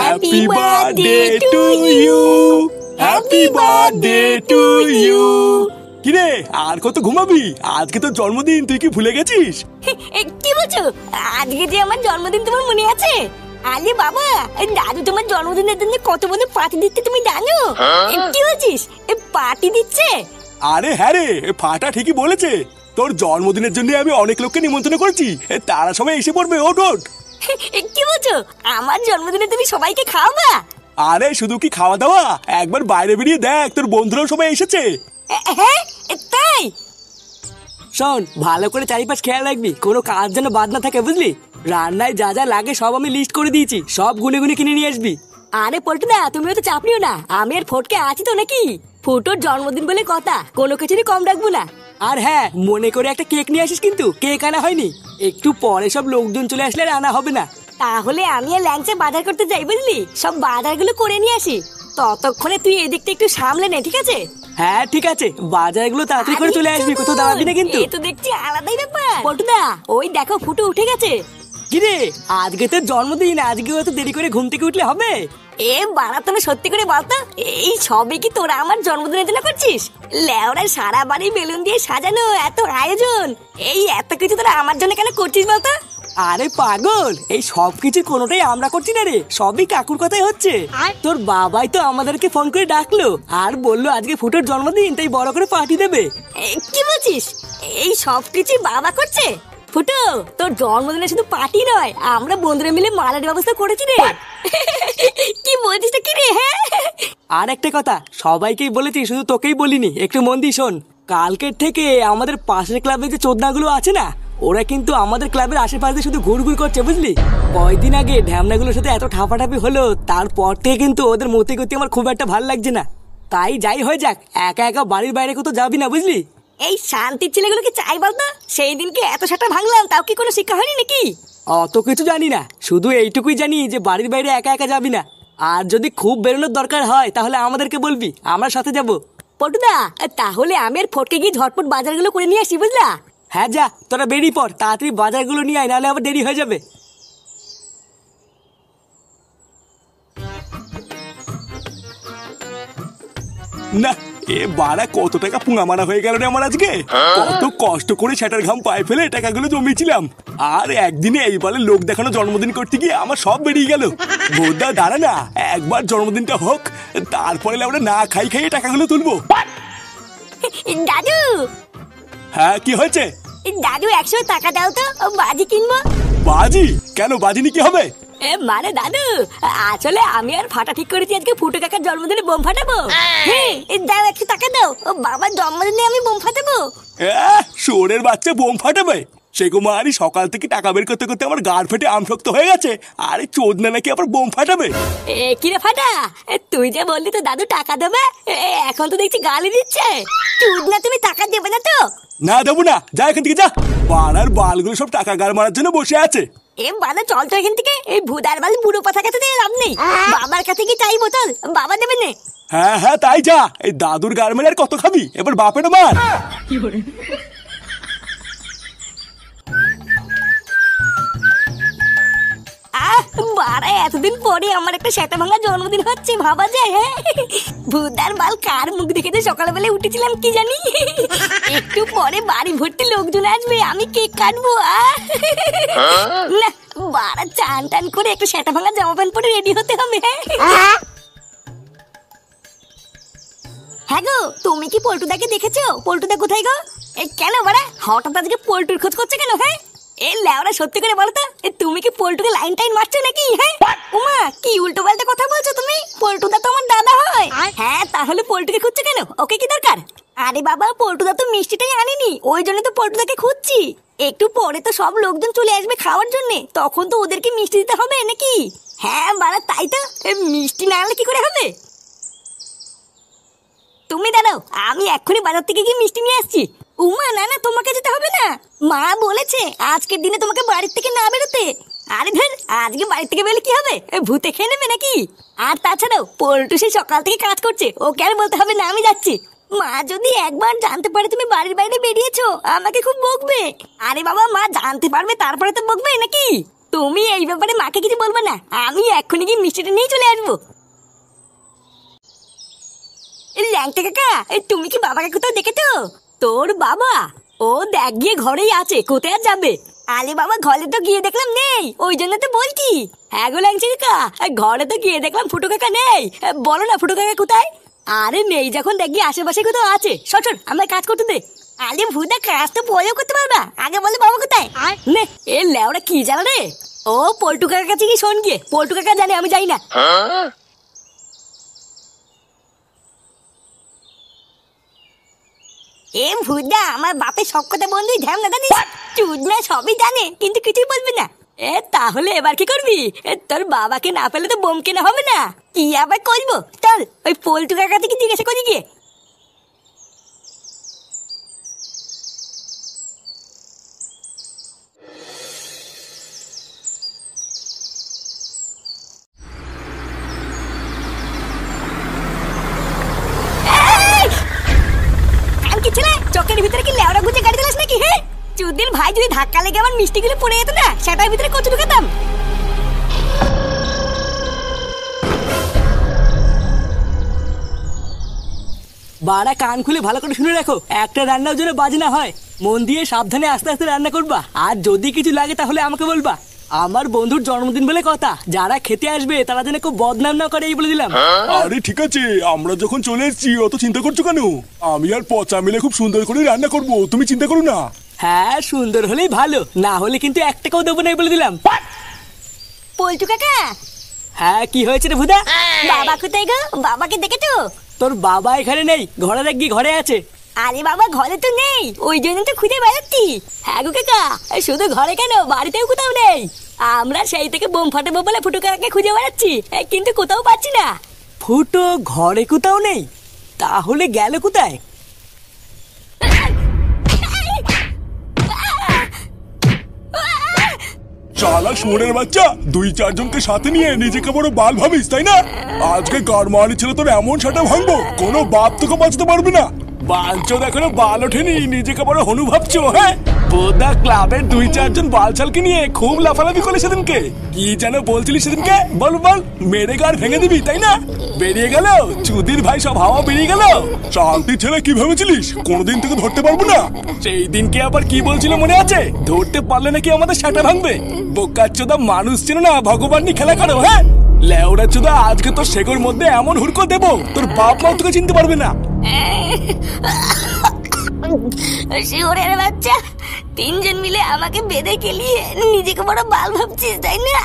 Happy birthday to you, happy birthday to you. কিরে আর কত ঘুমাবি? আজকে তোর জন্মদিন, তুই কি ভুলে গেছিস? কি বলছো? আজকে যে আমার জন্মদিন তোমার মনে আছে? আরে বাবা, দাদু তোমার জন্মদিনের জন্য কত বড় পার্টি দিচ্ছে তুমি জানো? কি বলছিস, পার্টি দিচ্ছে? আরে হ্যাঁ রে, ফাটা ঠিকই বলেছে। তোর জন্মদিনের জন্য আমি অনেক লোককে নিমন্ত্রণ করেছি, তারা সবাই এসে পড়বে। ওঠ ওঠ। কি বলছো, আমার জন্মদিনে তুমি সবাইকে খাওয়াবা? আরে শুধু কি খাওয়া দাওয়া, একবার বাইরে বেরিয়ে দেখ, তোর বন্ধুরাও সবাই এসেছে। হ্যাঁ তাই? শোন, ভালো করে চারিপাশ খেয়াল রাখবি, কোনো কাজ যেন বাদ না থাকে, বুঝলি? রান্নায় যা যা লাগে সব আমি লিস্ট করে দিয়েছি, সব গুনে গুনে কিনে নিয়ে আসবি। আরে পল্টুদা, তুমিও তো চাপ নিও না, আমি আর ফটকে আছি তো নাকি। ফুটোর জন্মদিন বলে কথা, কোনো কিছুরই কম রাখবো না। আর হ্যাঁ, মনে করে একটা কেক নিয়ে আসিস, কিন্তু কেক আনা হয়নি। একটু পরে সব লোকজন চলে আসলে আর আনা হবে না। তাহলে আমি আর ল্যাংচে বাজার করতে যাই, বুঝলি? সব বাজারগুলো করে নিয়ে আসি, ততক্ষণে তুই এদিকটা একটু সামলে নে, ঠিক আছে? হ্যাঁ ঠিক আছে, বাজারগুলো তাড়াতাড়ি করে চলে আসবি, কোথাও দাঁড়াবি না কিন্তু। এই তো দেখছি আলাদাই ব্যাপার। পল্টুদা, ওই দেখো ফুটো উঠে গেছে। কিরে, আজকে তোর জন্মদিন, আজকে এত দেরি করে ঘুম থেকে উঠলে হবে? বাড়া, তুমি সত্যি করে বলতো, এই সবে কি তোরা আমার জন্মদিনের জন্য করছিস? লেওরা সারা বাড়ি বেলুন দিয়ে সাজানো, এত আয়োজন, এই এত কিছু তোরা আমার জন্য কেন করছিস বলতো? আরে পাগল, এই সব কিছু কোনোটাই আমরা করছি না রে, সবই কাকুর কথাই হচ্ছে। তোর বাবাই তো আমাদেরকে ফোন করে ডাকলো আর বললো আজকে ফুটোর জন্মদিন, তাই বড় করে পার্টি দেবে। কি বলছিস, এই সব কিছু বাবা করছে? ফুটো, তোর জন্মদিনে শুধু পার্টি নয়, আমরা বন্ধুরা মিলে মালার ব্যবস্থা করেছি রে। কি বলছিস কি রে? হ্যাঁ, আর একটা কথা, সবাইকেই বলেছি, শুধু তোকেই বলিনি, একটু মন দিয়ে শোন। কালকের থেকে আমাদের পাশের ক্লাবে যে চোদনাগুলো আছে না, ওরা কিন্তু আমাদের ক্লাবের আশেপাশে শুধু ঘুরঘুর করছে, বুঝলি? কয়দিন আগে ঢ্যামনাগুলোর সাথে এত ঠাপাঠাপি হলো, তারপর থেকে কিন্তু ওদের মতে গতি আমার খুব একটা ভালো লাগছে না। তাই যাই হয়ে যাক, একা একা বাড়ির বাইরে কোথাও যাবি না, বুঝলি? এই শান্তির ছেলেগুলোকে চাই বলতো, সেই দিনকে এত সাটা ভাঙলাম, তাও কি কোনো শিক্ষা হয়নি নাকি? অত কিছু জানি না, শুধু এইটুকুই জানি যে বাড়ির বাইরে একা একা যাবি না, আর যদি খুব বেরোনোর দরকার হয় তাহলে আমাদেরকে বলবি, আমরা সাথে যাব। পটুদা, তাহলে আমি আর ফটকে গিয়ে ঝটপট বাজারগুলো করে নিয়ে আসি, বুঝলা? হ্যাঁ যা, তোরা বেরিয়ে পড়, তাড়াতাড়ি বাজারগুলো নিয়ে আয়, নাহলে আবার দেরি হয়ে যাবে। না, এ বাড়া কত টাকা পুঙা মারা হয়ে গেল রে আমার আজকে। কত কষ্ট করে সেটার ঘাম পায়ে ফেলে টাকাগুলো জমিয়েছিলাম, আর একদিনে এই বলে লোক দেখানো জন্মদিন করতে গিয়ে আমার সব বেরিয়ে গেল। বোধা দাঁড়া না, একবার জন্মদিনটা হোক, তারপরে আমরা না খাই খাইয়ে টাকাগুলো তুলবো। দাদু। হ্যাঁ কি হয়েছে? দাদু, 100 টাকা দাও তো, বাজি কিনবো। বাজি? কেন, বাজি নি কি হবে? মানে দাদু, আসলে আমি আর ফাটা ঠিক করেছি আজকে ফুটো কাকার জন্মদিনে বোম ফাটাবো। হ্যাঁ, দাও 100 টাকা দাও, বাবার জন্মদিনে আমি বোম ফাটাবো। শোরের বাচ্চা বোম ফাটাবে? সে কুমারী সকাল থেকে টাকা বের করতে করতে আমার গাড় ফেটে আমশক্ত হয়ে গেছে, আরে চোদনা নাকি আবার বোম ফাটাবে? কি রে ফাটা, তুই যে বললি তো দাদু টাকা দেবে, এখন তো দেখছি গালি দিচ্ছে। চোদনা, তুমি টাকা দেবে না তো? না দেবো না, যা এখান থেকে যা। পাড়ার বালগুলো সব টাকা গাড় মারার জন্য বসে আছে। বাবা চল তো এখান থেকে, এই ভুদার বাল বুড়ো পাথা কাছে দিয়ে লাভ নেই। বাবার কাছে কি চাই বোতল, বাবা দেবে না? হ্যাঁ হ্যাঁ তাই যা, এই দাদুর গাড় মেরে আর কত খাবি, এবার বাপের মার। বাড়া, এতদিন পরে আমার একটা সেটা ভাঙা জন্মদিন হচ্ছে, ভাবা যায়? হ্যাঁ, ভুদার বাল কার মুখ দেখে যে সকালবেলা উঠেছিলাম কি জানি। একটু পরে বাড়ি ভর্তি লোকজন আসবে, আমি কেক কাটবো। না, বাড়া চান টান করে একটা সেটা ভাঙা জামা প্যান্ট পরে রেডি হতে হবে। হ্যাঁ গো, তুমি কি পল্টুদাকে দেখেছো? পল্টুদা কোথায় গো? কেন বাড়া হঠাৎ আজকে পল্টুর খোঁজ করছে কেন? হ্যাঁ, এ লেওরা সত্যি করে বলো তো, তুমি কি পল্টুকে লাইন টাইন মারছো নাকি? হ্যাঁ, উমা কি উল্টো পাল্টা কথা বলছো তুমি? পল্টুদা তো আমার দাদা হয়। হ্যাঁ, তাহলে পল্টুকে খুঁজছো কেন? ওকে কি দরকার? আরে বাবা, পল্টুদা তো মিষ্টিটাই আনেনি, ওই জন্য তো পল্টুদাকে খুঁজছি। একটু পরে তো সব লোকজন চলে আসবে খাওয়ার জন্য, তখন তো ওদেরকে মিষ্টি দিতে হবে নাকি? হ্যাঁ বাড়া, তাই তো, মিষ্টি না আনলে কি করে হবে? তুমি দাঁড়াও, আমি এক্ষুনি বাজার থেকে গিয়ে মিষ্টি নিয়ে আসছি। উমা না না, তোমাকে যেতে হবে না, মা বলেছে আজকের দিনে তোমাকে বাড়ির থেকে না বেরোতে। আরে ধর, আজকে বাড়ি থেকে বেরোলে কি হবে, ভূতে খেয়ে নেবে নাকি? আর তাছাড়াও পল্টু সেই সকাল থেকে কাজ করছে, ওকে আর বলতে হবে না আমি যাচ্ছি। মা যদি একবার জানতে পারে তুমি বাড়ির বাইরে বেরিয়েছো, আমাকে খুব বকবে। আরে বাবা, মা জানতে পারবে তারপরে তো বকবে নাকি? তুমি এই ব্যাপারে মাকে কিছু বলবে না, আমি এক্ষুনি গিয়ে মিষ্টিটা নিয়ে চলে আসবো। ল্যাংটা কাকা, তুমি কি বাবাকে কোথাও দেখেছো? তোর বাবা ও দেখ গিয়ে ঘরেই আছে, কোথায় আর যাবে? আরে বাবা, ঘরে তো গিয়ে দেখলাম নেই, ওই জন্য তো বলছি। হ্যাঁ গো ল্যাংচা কাকা, ঘরে তো গিয়ে দেখলাম ফুটো কাকা নেই। বলো না ফুটো কাকা কোথায়? আরে নেই যখন দেখ গিয়ে আশেপাশে কোথাও আছে। সর আমরা কাজ করতে দে। আরে ভুদা, কাজ তো পরেও করতে পারবা, আগে বলে বাবা কোথায়? নে এ লেওরা কি জানা রে? ও পল্টু কাকার কাছে কি শোন গিয়ে, পল্টু কাকা জানে আমি যাই না। এ ভুদা, আমার বাপের সব কথা বন্ধুই ধ্যান না জানিস, চুদনা সবই জানে কিন্তু কিছুই বলবে না। তাহলে এবার কি করবি? তোর বাবাকে না পেলে তো বোম কেনা হবে না। কি আবার করবো, চল ওই পল্টু কাকা থেকে জিজ্ঞাসা করি গিয়ে। চকের ভিতরে কি লেওড়া গুজে গাড়ি চালাস নাকি? হ্যাঁ চুদির ভাই, যদি ধাক্কা লেগে আমার মিষ্টিগুলো পড়ে যেত না, সেটার ভিতরে কচু ঢুকাতাম। বাড়া কান খুলে ভালো করে শুনে রাখো, একটা রান্নার জন্য বাজে না হয়। মন দিয়ে সাবধানে আস্তে আস্তে রান্না করবা, আর যদি কিছু লাগে তাহলে আমাকে বলবা। আমার বন্ধুর জন্মদিন বলে কথা, যারা খেতে আসবে তারা যেন খুব বদনাম না করে, এই বলে দিলাম। আরে ঠিক আছে, আমরা যখন চলে এসেছি অত চিন্তা করছো কেন? আমি আর পচা মিলে খুব সুন্দর করে রান্না করব, তুমি চিন্তা করো না। হ্যাঁ সুন্দর হলেই ভালো, না হলে কিন্তু এক টাকাও দেবো না, এই বলে দিলাম। পল্টু কাকা। হ্যাঁ কি হয়েছে রে ভুদা? বাবা কোথায় গো? বাবাকে দেখেছো? তোর বাবা এখানে নেই, ঘরে দেখ গিয়ে ঘরে আছে। আরে বাবা, ঘরে তো নেই, ওই জন্য তো খুঁজে বেড়াচ্ছি। হ্যাঁ গো কাকা, শুধু ঘরে কেন, বাড়িতেও কোথাও নেই। আমরা সেই থেকে বোম ফাটাবো বলে ফুটো কাকাকে খুঁজে বেড়াচ্ছি, কিন্তু কোথাও পাচ্ছি না। ফুটো ঘরে কোথাও নেই, তাহলে গেল কোথায়? চালা শুয়োরের বাচ্চা, 2-4 জনকে সাথে নিয়ে নিজেকে বড় বাল ভাবিস তাই না? আজকে গাড়মানি ছিল তোর এমন সাটা ভাঙবো, কোনো বাপ তোকে বাঁচতে পারবে না। বাঞ্চোদ এখনো বাল ওঠেনি, নিজেকে বড় হনু ভাবছো? হ্যাঁ বোধা ক্লাবের 2-4 জন বালছালকে নিয়ে খুব লাফালাফি করে সেদিনকে। কি যেন বলছিলি সেদিনকে? বল বল, মেরে গাড় ভেঙে দিবি তাই না? বেরিয়ে গেল চুদির ভাই, সব হাওয়া বেরিয়ে গেল। শান্তি ছেলে কি ভেবেছিলিস কোনোদিন থেকে ধরতে পারবো না? সেই দিনকে আবার কি বলছিল মনে আছে? ধরতে পারলে নাকি আমাদের সাটা ভাঙবে। বোকাচ্চোদা, মানুষ ছিল না ভগবান নিয়ে খেলা করো। হ্যাঁ লেওড়া চোদা, আজকে তোর শেকড় মধ্যে এমন হুড়কো দেবো তোর বাপ মাও তোকে চিনতে পারবে না। শিওরের বাচ্চা, 3 জন মিলে আমাকে বেঁধে গেলিয়ে নিজেকে বড় বাল ভাবছিস তাই না?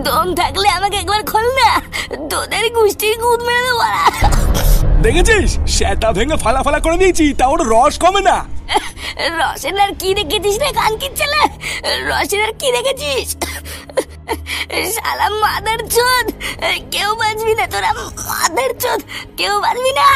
দম থাকলে আমাকে একবার খোল না, তোদের গোষ্ঠীর গুদ মেরে দেবো। দেখেছিস, সেটা ভেঙে ফালা ফালা করে দিয়েছি, তা ওর রস কমে না। রসের আর কি দেখেছিস রে কানকির ছেলে? রসের আর কি দেখেছিস? শালা মাদার চোদ, কেউ বাঁচবি না তোরা, মাদার চোদ, কেউ বাঁচবি না।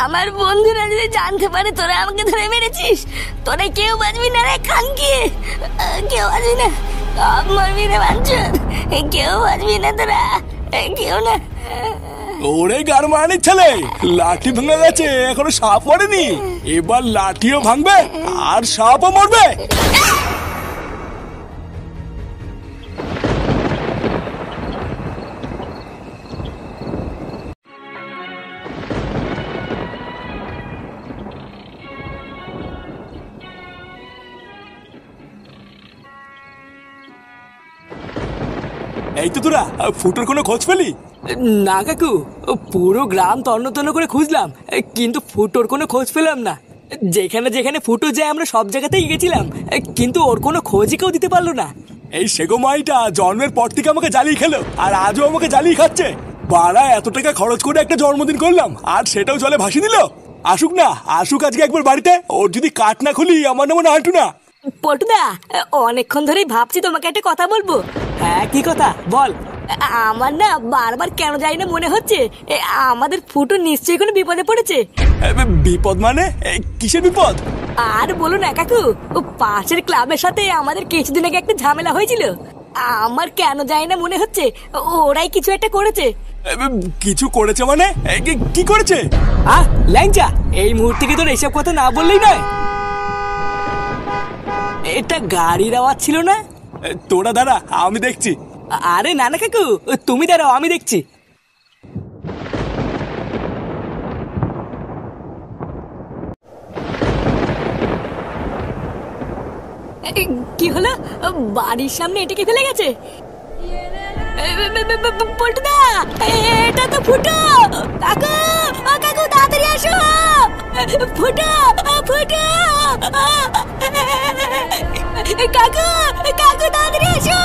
আমার বন্ধুরা যদি জানতে পারে তোরা আমাকে ধরে মেরেছিস, তোরা কেউ বাঁচবি না রে কানকি, কেউ বাঁচবি না। সব মরবি রে বাঞ্চোদ, কেউ বাঁচবি না তোরা, কেউ না। ওরে গারমানির ছেলে, লাঠি ভেঙে গেছে, এখনো সাপ মরেনি। এবার লাঠিও ভাঙবে আর সাপও মরবে। এই তো তোরা ফুটোর কোনো খোঁজ পেলি? না কাকু, পুরো গ্রাম তন্ন তন্ন করে খুঁজলাম, কিন্তু ফুটোর কোনো খোঁজ পেলাম না। যেখানে যেখানে ফুটো যায় আমরা সব জায়গাতেই গেছিলাম, কিন্তু ওর কোনো খোঁজই কেউ দিতে পারলো না। এই সেগো মাইটা জন্মের পর থেকে আমাকে জ্বালিয়ে খেলো, আর আজও আমাকে জ্বালিয়ে খাচ্ছে। বাড়া, এত টাকা খরচ করে একটা জন্মদিন করলাম, আর সেটাও জলে ভাসিয়ে দিল। আসুক না, আসুক আজকে একবার বাড়িতে, ওর যদি কাঠ না খুলি আমার নাম আন্টু না। পটুদা, অনেকক্ষণ ধরেই ভাবছি তোমাকে একটা কথা বলবো। হ্যাঁ কি কথা বল। আমার না বারবার কেন জানি না মনে হচ্ছে আমাদের ফুটো নিশ্চয়ই কোনো বিপদে পড়েছে। বিপদ মানে? কিসের বিপদ? আর বলো না কাকু, পাশের ক্লাবের সাথে আমাদের কিছুদিন আগে একটা ঝামেলা হয়েছিল। আমার কেন জানি না মনে হচ্ছে ওরাই কিছু একটা করেছে। কিছু করেছে মানে? কি করেছে? ল্যাংচা, এই মুহূর্তে কি তোর এইসব কথা না বললেই নয়। এটা গাড়ির আওয়াজ ছিল না? তোরা দাঁড়া, আমি দেখছি। আরে না না কাকু, তুমি দাঁড়াও, আমি দেখছি। কি হলো? বাড়ির সামনে এটাকে ফেলে গেছে? পল্টুদা, এটা তো ফুটো। কাকু, কাকু তাড়াতাড়ি আসো। ফুটো, ফুটো। কাকু, কাকু তাড়াতাড়ি আসো।